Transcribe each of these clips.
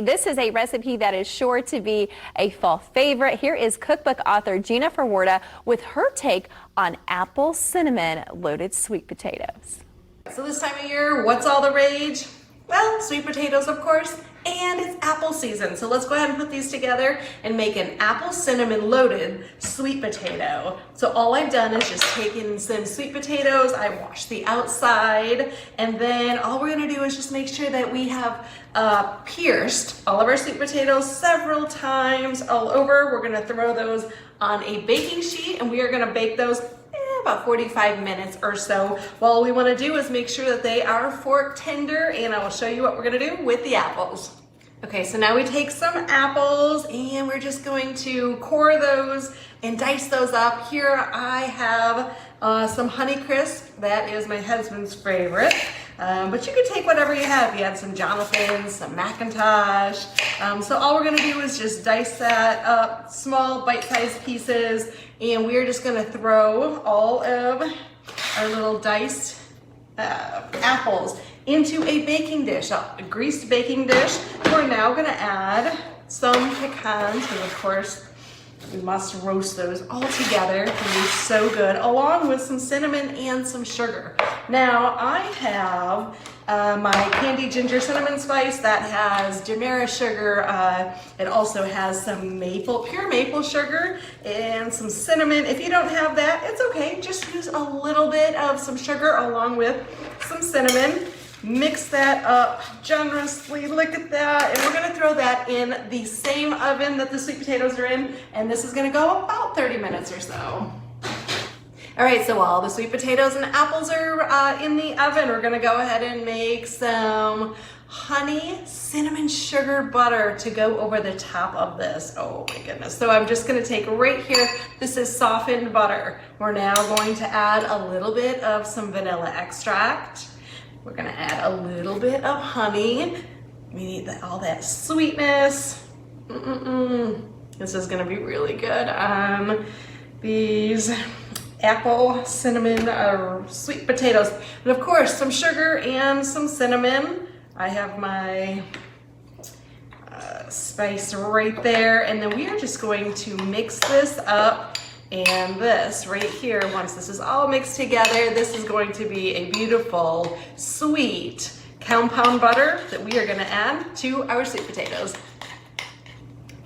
This is a recipe that is sure to be a fall favorite. Here is cookbook author Gina Ferwarda with her take on apple cinnamon loaded sweet potatoes. So this time of year, what's all the rage? Well, sweet potatoes, of course, and it's apple season. So let's go ahead and put these together and make an apple cinnamon loaded sweet potato. So all I've done is just taken some sweet potatoes, I washed the outside, and then all we're gonna do is just make sure that we have pierced all of our sweet potatoes several times all over. We're gonna throw those on a baking sheet and we are gonna bake those about 45 minutes or so. All we want to do is make sure that they are fork tender, and I will show you what we're going to do with the apples. Okay, so now we take some apples and we're just going to core those and dice those up. Here I have some Honeycrisp. That is my husband's favorite. But you could take whatever you have. You had some Jonathan's, some McIntosh. So all we're gonna do is just dice that up, small bite-sized pieces, and we're just gonna throw all of our little diced apples into a baking dish, a greased baking dish. We're now gonna add some pecans, and of course, we must roast those all together. They're so good, along with some cinnamon and some sugar. Now I have my candied ginger cinnamon spice that has demerara sugar. It also has some pure maple sugar and some cinnamon. If you don't have that, it's okay. Just use a little bit of some sugar along with some cinnamon. Mix that up generously, look at that, and we're gonna throw that in the same oven that the sweet potatoes are in, and this is gonna go about 30 minutes or so. All right, so while the sweet potatoes and apples are in the oven, we're gonna go ahead and make some honey cinnamon sugar butter to go over the top of this. Oh my goodness. So I'm just gonna take right here, this is softened butter. We're now going to add a little bit of some vanilla extract. We're gonna add a little bit of honey. We need all that sweetness. This is gonna be really good on these apple cinnamon sweet potatoes. And of course, some sugar and some cinnamon. I have my spice right there. And then we are just going to mix this up. And this right here, once this is all mixed together, this is going to be a beautiful, sweet compound butter that we are gonna add to our sweet potatoes.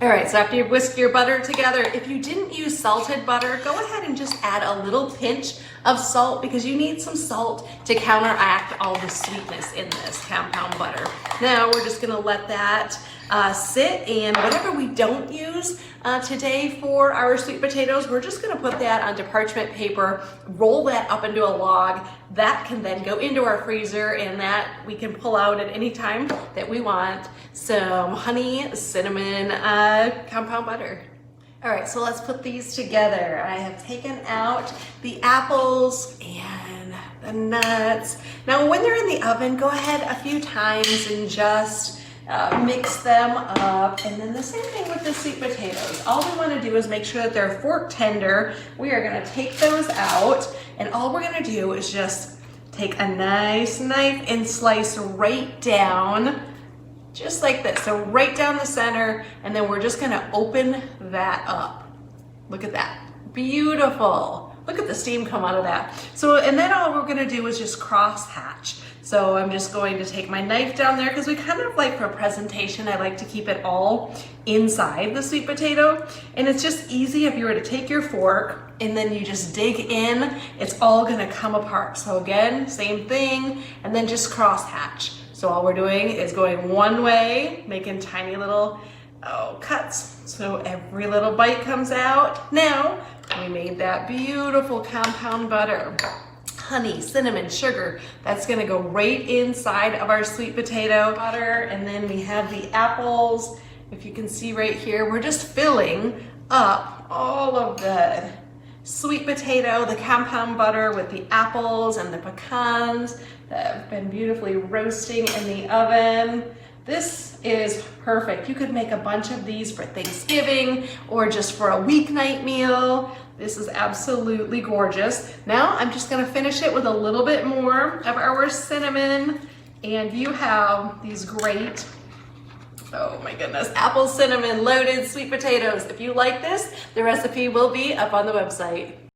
All right, so after you whisk your butter together, if you didn't use salted butter, go ahead and just add a little pinch of salt because you need some salt to counteract all the sweetness in this compound butter. Now we're just gonna let that sit, and whatever we don't use today for our sweet potatoes, we're just gonna put that onto parchment paper, roll that up into a log. That can then go into our freezer, and that we can pull out at any time that we want some honey cinnamon compound butter. All right, so let's put these together. I have taken out the apples and the nuts. Now when they're in the oven, go ahead a few times and just mix them up. And then the same thing with the sweet potatoes. All we wanna do is make sure that they're fork tender. We are gonna take those out, and all we're gonna do is just take a nice knife and slice right down, just like this. So right down the center, and then we're just gonna open that up. Look at that, beautiful. Look at the steam come out of that. So, and then all we're gonna do is just cross hatch. So I'm just going to take my knife down there because we kind of like, for presentation, I like to keep it all inside the sweet potato. And it's just easy if you were to take your fork and then you just dig in, it's all gonna come apart. So again, same thing, and then just cross hatch. So all we're doing is going one way, making tiny little cuts. So every little bite comes out. Now, we made that beautiful compound butter. Honey, cinnamon, sugar, that's gonna go right inside of our sweet potato butter. And then we have the apples. If you can see right here, we're just filling up all of the sweet potato, the compound butter with the apples and the pecans that have been beautifully roasting in the oven. This is perfect. You could make a bunch of these for Thanksgiving or just for a weeknight meal. This is absolutely gorgeous. Now I'm just gonna finish it with a little bit more of our cinnamon, and you have these great Oh my goodness, apple cinnamon loaded sweet potatoes. If you like this, the recipe will be up on the website.